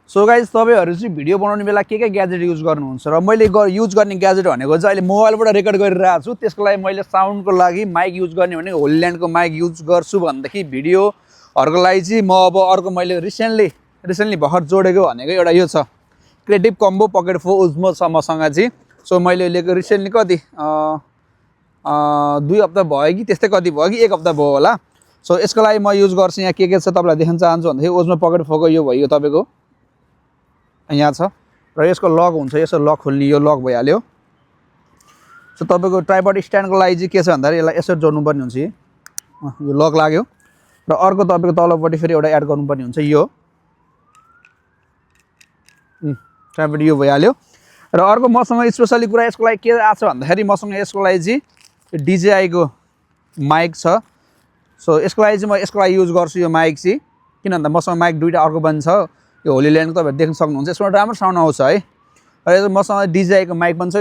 So guys तपाईहरु चाहिँ video बनाउने बेला के ग्याजेट युज गर्नुहुन्छ र मैले युज गर्ने ग्याजेट भनेको चाहिँ अहिले मोबाइलबाट रेकर्ड गरिरहेको छु। त्यसको लागि मैले साउन्डको लागि माइक युज गर्ने भने होलील्यान्डको माइक युज गर्छु भन्दाखेरि भिडियोहरुको लागि चाहिँ म अब अर्को मैले रिसेन्टली भर्खर जोडेको भनेको एउटा यो छ क्रिएटिभ कम्बो पकेट 4 उज्मो छ मसँग चाहिँ। सो मैले लिएको रिसेन्टली कति 2 हप्ता भयो कि त्यस्तै कति भयो कि 1 हप्ता भयो होला। सो यसको लागि म युज गर्छु। यहाँ के छ तपाईलाई देखाउन चाहन्छु भन्दाखेरि उज्मो पकेट 4 को यो भयो तपाईको यहाँ छ र यसको लक हुन्छ, यसो लक खोल्ने यो लक भइहाल्यो। सो तपाईको ट्राइपड स्ट्यान्डको लागि चाहिँ के छ भन्दा यसलाई यसरी जोड्नु पर्ने हुन्छ। यो लक लाग्यो र अर्को तपाईको तलपट्टि फेरि एउटा एड गर्नु पर्ने हुन्छ। यो ट्राइपड यो भइहाल्यो र अर्को मसँग स्पेशली कुरा यसको लागि के आछ भन्दाखेरि मसँग यसको लागि चाहिँ DJI को माइक छ। सो यसको लागि चाहिँ म यसको लागि युज गर्छु यो माइक चाहिँ, किन भन्दा मसँग माइक दुईटा अर्को पनि छ। यो होलील्यान्डको तपाईहरु देख्न सक्नुहुन्छ, यसमा राम्रो साउन्ड आउँछ है। र मसँग DJI को माइक पनि छ।